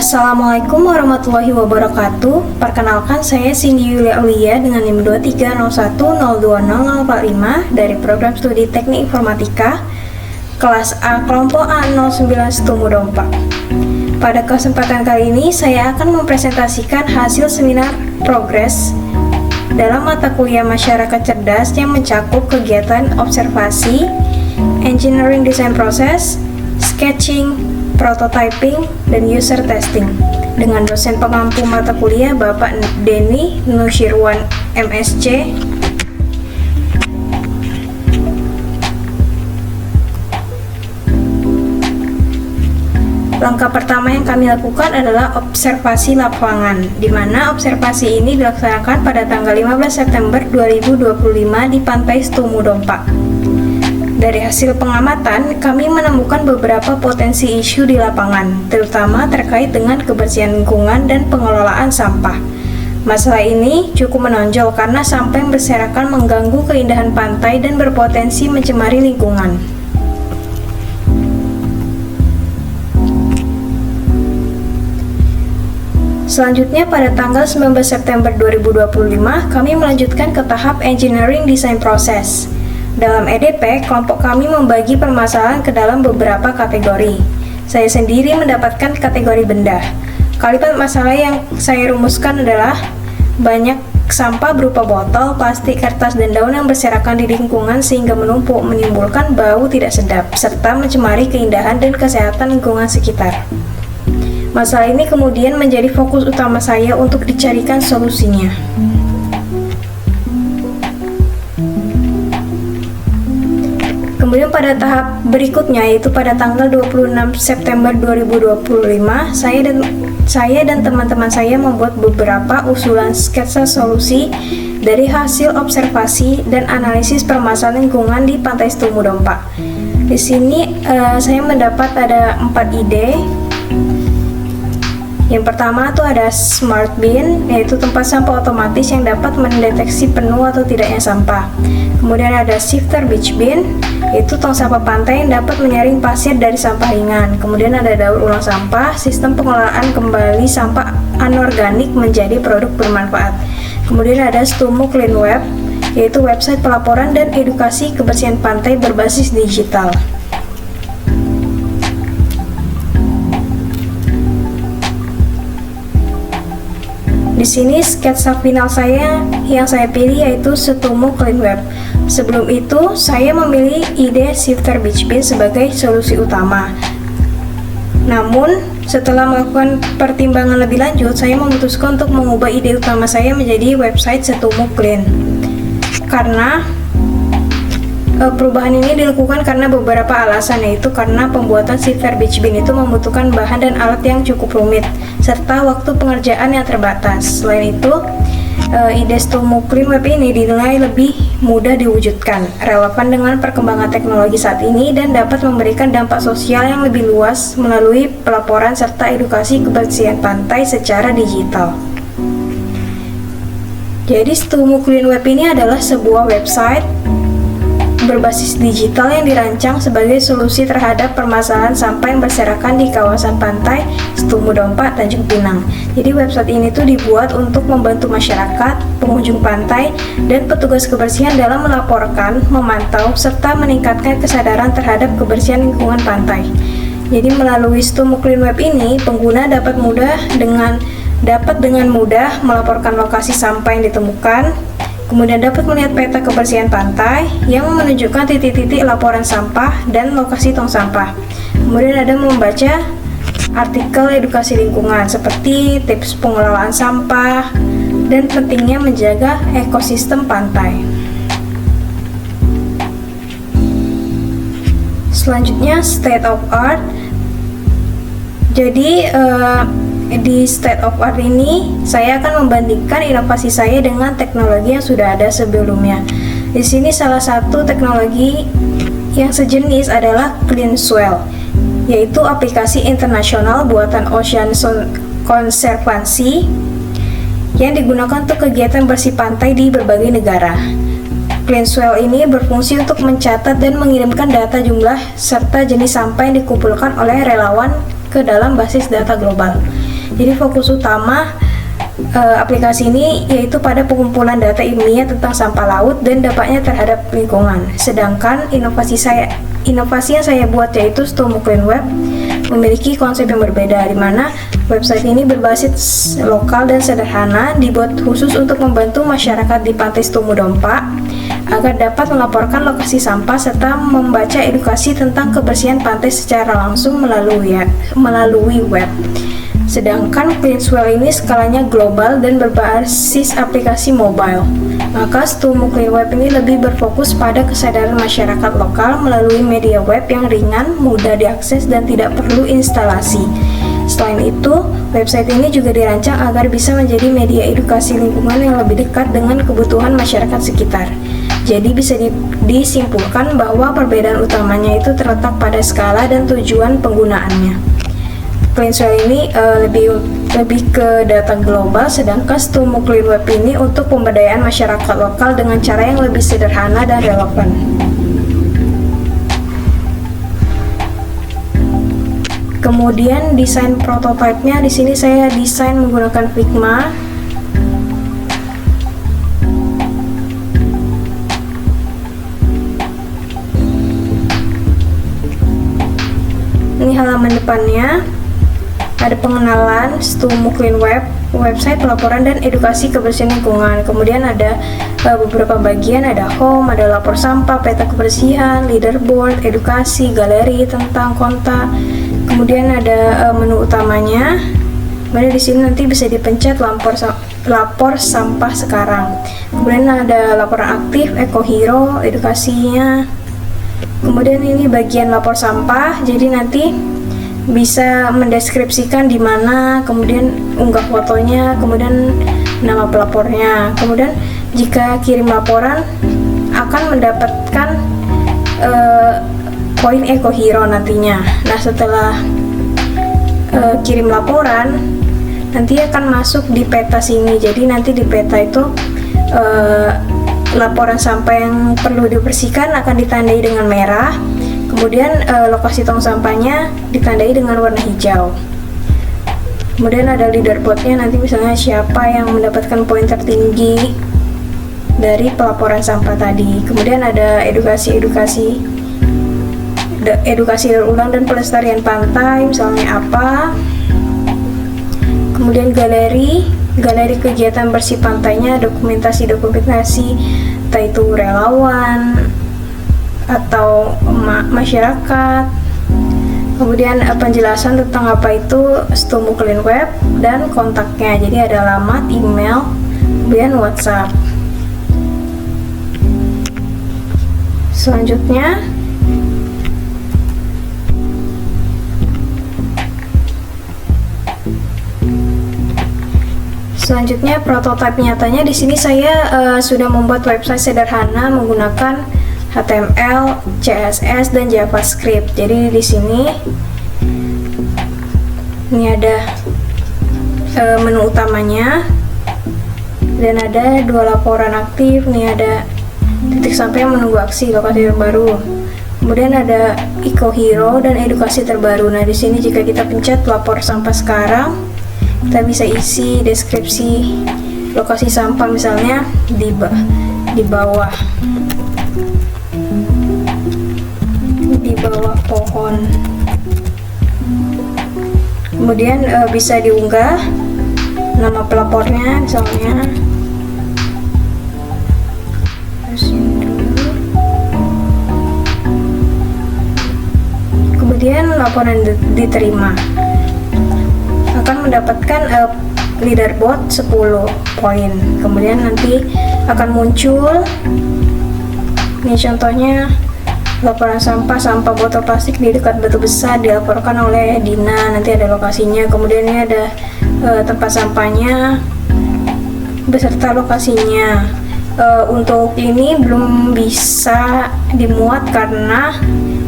Assalamualaikum warahmatullahi wabarakatuh. Perkenalkan, saya Cindy Yulia Aulia dengan NIM 230102045 dari Program Studi Teknik Informatika kelas A kelompok A09 Setumudon 4. Pada kesempatan kali ini saya akan mempresentasikan hasil seminar progres dalam mata kuliah masyarakat cerdas yang mencakup kegiatan observasi, engineering design process, sketching, prototyping, dan user testing dengan dosen pengampu mata kuliah Bapak Denny Nusyirwan MSc. Langkah pertama yang kami lakukan adalah observasi lapangan, di mana observasi ini dilaksanakan pada tanggal 15 September 2025 di Pantai Setumudon 4. Dari hasil pengamatan, kami menemukan beberapa potensi isu di lapangan, terutama terkait dengan kebersihan lingkungan dan pengelolaan sampah. Masalah ini cukup menonjol karena sampah yang berserakan mengganggu keindahan pantai dan berpotensi mencemari lingkungan. Selanjutnya, pada tanggal 19 September 2025, kami melanjutkan ke tahap engineering design process. Dalam EDP, kelompok kami membagi permasalahan ke dalam beberapa kategori. Saya sendiri mendapatkan kategori benda. Kalimat masalah yang saya rumuskan adalah banyak sampah berupa botol, plastik, kertas, dan daun yang berserakan di lingkungan sehingga menumpuk, menimbulkan bau tidak sedap, serta mencemari keindahan dan kesehatan lingkungan sekitar. Masalah ini kemudian menjadi fokus utama saya untuk dicarikan solusinya. Kemudian pada tahap berikutnya, yaitu pada tanggal 26 September 2025, saya dan teman-teman saya membuat beberapa usulan sketsa solusi dari hasil observasi dan analisis permasalahan lingkungan di Pantai Setumudon 4. Di sini saya mendapat ada 4 ide. Yang pertama itu ada smart bin, yaitu tempat sampah otomatis yang dapat mendeteksi penuh atau tidaknya sampah. Kemudian ada shifter beach bin, yaitu tong sampah pantai yang dapat menyaring pasir dari sampah ringan. Kemudian ada daur ulang sampah, sistem pengelolaan kembali sampah anorganik menjadi produk bermanfaat. Kemudian ada Stumu Clean Web, yaitu website pelaporan dan edukasi kebersihan pantai berbasis digital. Di sini sketsa final saya yang saya pilih yaitu Setumu Clean Web. Sebelum itu, saya memilih ide shifter beach bin sebagai solusi utama. Namun, setelah melakukan pertimbangan lebih lanjut, saya memutuskan untuk mengubah ide utama saya menjadi website Setumu Clean. Karena perubahan ini dilakukan karena beberapa alasan, yaitu karena pembuatan shifter beach bin itu membutuhkan bahan dan alat yang cukup rumit, serta waktu pengerjaan yang terbatas. Selain itu, ide Stumu Clean Web ini dinilai lebih mudah diwujudkan, relevan dengan perkembangan teknologi saat ini, dan dapat memberikan dampak sosial yang lebih luas melalui pelaporan serta edukasi kebersihan pantai secara digital. Jadi Stumu Clean Web ini adalah sebuah website berbasis digital yang dirancang sebagai solusi terhadap permasalahan sampah yang berserakan di kawasan pantai Setumudon 4, Tanjung Pinang. Jadi website ini tuh dibuat untuk membantu masyarakat, pengunjung pantai, dan petugas kebersihan dalam melaporkan, memantau, serta meningkatkan kesadaran terhadap kebersihan lingkungan pantai. Jadi melalui Stumu Clean Web ini, pengguna dapat dengan mudah melaporkan lokasi sampah yang ditemukan. Kemudian dapat melihat peta kebersihan pantai yang menunjukkan titik-titik laporan sampah dan lokasi tong sampah. Kemudian ada membaca artikel edukasi lingkungan seperti tips pengelolaan sampah dan pentingnya menjaga ekosistem pantai. Selanjutnya state of art. Jadi di state of art ini, saya akan membandingkan inovasi saya dengan teknologi yang sudah ada sebelumnya. Di sini salah satu teknologi yang sejenis adalah CleanSwell, yaitu aplikasi internasional buatan Ocean Conservancy yang digunakan untuk kegiatan bersih pantai di berbagai negara. CleanSwell ini berfungsi untuk mencatat dan mengirimkan data jumlah serta jenis sampah yang dikumpulkan oleh relawan ke dalam basis data global. Jadi fokus utama aplikasi ini yaitu pada pengumpulan data ilmiah tentang sampah laut dan dampaknya terhadap lingkungan. Sedangkan inovasi yang saya buat yaitu Stomu Clean Web memiliki konsep yang berbeda, di mana website ini berbasis lokal dan sederhana, dibuat khusus untuk membantu masyarakat di Pantai Stomu Dompa agar dapat melaporkan lokasi sampah serta membaca edukasi tentang kebersihan pantai secara langsung melalui web. Sedangkan Cleanswell ini skalanya global dan berbasis aplikasi mobile. Maka Stomu Clean Web ini lebih berfokus pada kesadaran masyarakat lokal melalui media web yang ringan, mudah diakses, dan tidak perlu instalasi. Selain itu, website ini juga dirancang agar bisa menjadi media edukasi lingkungan yang lebih dekat dengan kebutuhan masyarakat sekitar. Jadi bisa disimpulkan bahwa perbedaan utamanya itu terletak pada skala dan tujuan penggunaannya. Cleanswell ini lebih ke data global, sedangkan Stomu Clean Web ini untuk pemberdayaan masyarakat lokal dengan cara yang lebih sederhana dan relevan. Kemudian desain prototipenya di sini saya desain menggunakan Figma. Ini halaman depannya. Ada pengenalan Stomu Clean Web, website pelaporan dan edukasi kebersihan lingkungan. Kemudian ada beberapa bagian, ada home, ada lapor sampah, peta kebersihan, leaderboard, edukasi, galeri tentang kontak. Kemudian ada menu utamanya. Kemudian di sini nanti bisa dipencet lapor sampah sekarang. Kemudian ada laporan aktif, Eco Hero, edukasinya. Kemudian ini bagian lapor sampah. Jadi nanti bisa mendeskripsikan di mana, kemudian unggah fotonya, kemudian nama pelapornya. Kemudian jika kirim laporan akan mendapatkan poin Eco Hero nantinya. Nah, setelah kirim laporan nanti akan masuk di peta sini. Jadi nanti di peta itu laporan sampah yang perlu dibersihkan akan ditandai dengan merah. Kemudian lokasi tong sampahnya ditandai dengan warna hijau. Kemudian ada leaderboardnya, nanti misalnya siapa yang mendapatkan poin tertinggi dari pelaporan sampah tadi. Kemudian ada edukasi ulang dan pelestarian pantai, misalnya apa. Kemudian galeri kegiatan bersih pantainya, dokumentasi entah itu relawan atau masyarakat. Kemudian penjelasan tentang apa itu Stomu Clean Web dan kontaknya. Jadi ada alamat, email, kemudian WhatsApp. Selanjutnya prototipe nyatanya. Di sini saya sudah membuat website sederhana menggunakan HTML, CSS, dan JavaScript. Jadi di sini ini ada menu utamanya dan ada 2 laporan aktif. Ini ada titik sampai yang menunggu aksi, lokasi terbaru. Kemudian ada Eco Hero dan edukasi terbaru. Nah, di sini jika kita pencet lapor sampah sekarang, kita bisa isi deskripsi lokasi sampah, misalnya di bawah pohon. Kemudian bisa diunggah nama pelapornya, misalnya. Kemudian laporan diterima akan mendapatkan leaderboard 10 poin. Kemudian nanti akan muncul, ini contohnya, laporan sampah botol plastik di dekat batu besar dilaporkan oleh Dina. Nanti ada lokasinya. Kemudian ini ada tempat sampahnya beserta lokasinya. Untuk ini belum bisa dimuat karena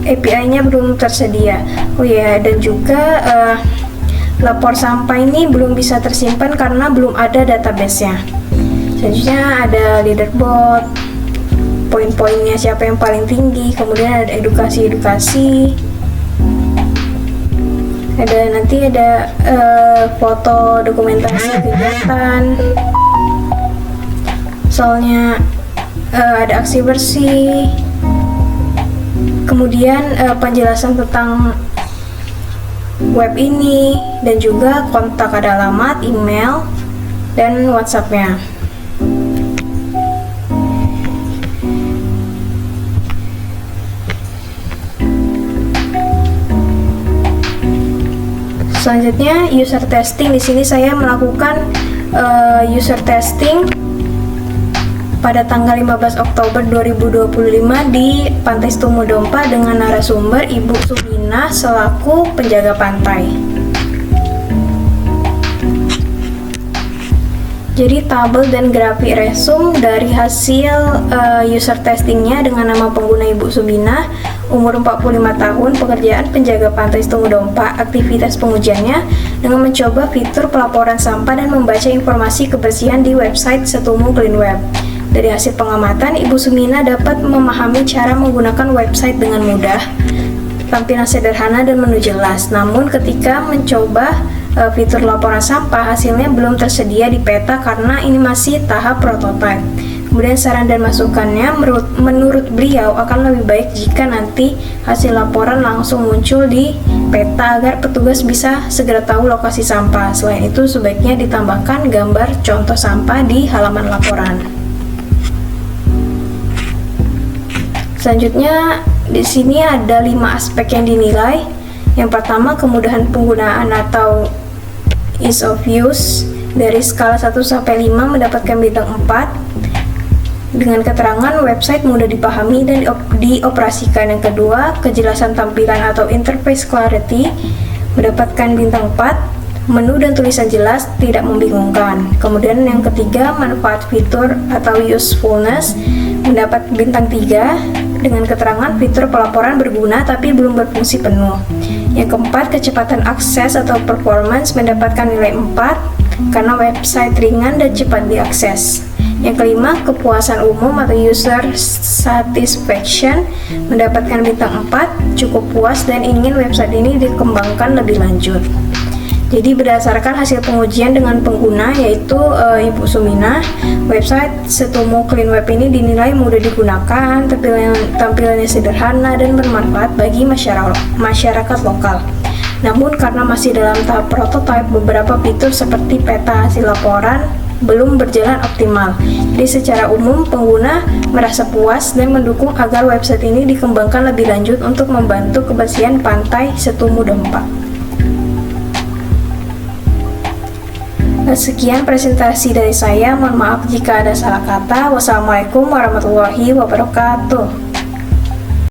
API-nya belum tersedia. Oh ya, dan juga lapor sampah ini belum bisa tersimpan karena belum ada database-nya. Selanjutnya ada leaderboard, poin-poinnya siapa yang paling tinggi. Kemudian ada edukasi. Nanti ada foto dokumentasi kegiatan, soalnya ada aksi bersih, kemudian penjelasan tentang web ini, dan juga kontak, ada alamat, email, dan WhatsApp-nya. Selanjutnya user testing. Di sini saya melakukan user testing pada tanggal 15 Oktober 2025 di Pantai Setumu Dompa dengan narasumber Ibu Suminah selaku penjaga pantai. Jadi tabel dan grafik resume dari hasil user testingnya dengan nama pengguna Ibu Suminah, umur 45 tahun, pekerjaan penjaga pantai Setumu Dompa, aktivitas pengujiannya dengan mencoba fitur pelaporan sampah dan membaca informasi kebersihan di website Setumu Clean Web. Dari hasil pengamatan, Ibu Suminah dapat memahami cara menggunakan website dengan mudah, tampilan sederhana dan menu jelas. Namun ketika mencoba fitur laporan sampah, hasilnya belum tersedia di peta karena ini masih tahap prototipe. Kemudian saran dan masukannya, menurut beliau akan lebih baik jika nanti hasil laporan langsung muncul di peta agar petugas bisa segera tahu lokasi sampah. Selain itu, sebaiknya ditambahkan gambar contoh sampah di halaman laporan. Selanjutnya, di sini ada 5 aspek yang dinilai. Yang pertama, kemudahan penggunaan atau ease of use. Dari skala 1 sampai 5 mendapatkan bintang 4 dengan keterangan website mudah dipahami dan dioperasikan. Yang kedua, kejelasan tampilan atau interface clarity mendapatkan bintang 4, menu dan tulisan jelas, tidak membingungkan. Kemudian yang ketiga, manfaat fitur atau usefulness mendapat bintang 3 dengan keterangan fitur pelaporan berguna tapi belum berfungsi penuh. Yang keempat, kecepatan akses atau performance mendapatkan nilai 4 karena website ringan dan cepat diakses. Yang kelima, kepuasan umum atau user satisfaction mendapatkan bintang 4, cukup puas dan ingin website ini dikembangkan lebih lanjut. Jadi berdasarkan hasil pengujian dengan pengguna yaitu Ibu Suminah, website Setumu Clean Web ini dinilai mudah digunakan, tampilannya sederhana dan bermanfaat bagi masyarakat lokal. Namun karena masih dalam tahap prototipe, beberapa fitur seperti peta hasil laporan belum berjalan optimal. Jadi secara umum pengguna merasa puas dan mendukung agar website ini dikembangkan lebih lanjut untuk membantu kebersihan pantai Setumu Dompa. Sekian presentasi dari saya, mohon maaf jika ada salah kata. Wassalamualaikum warahmatullahi wabarakatuh.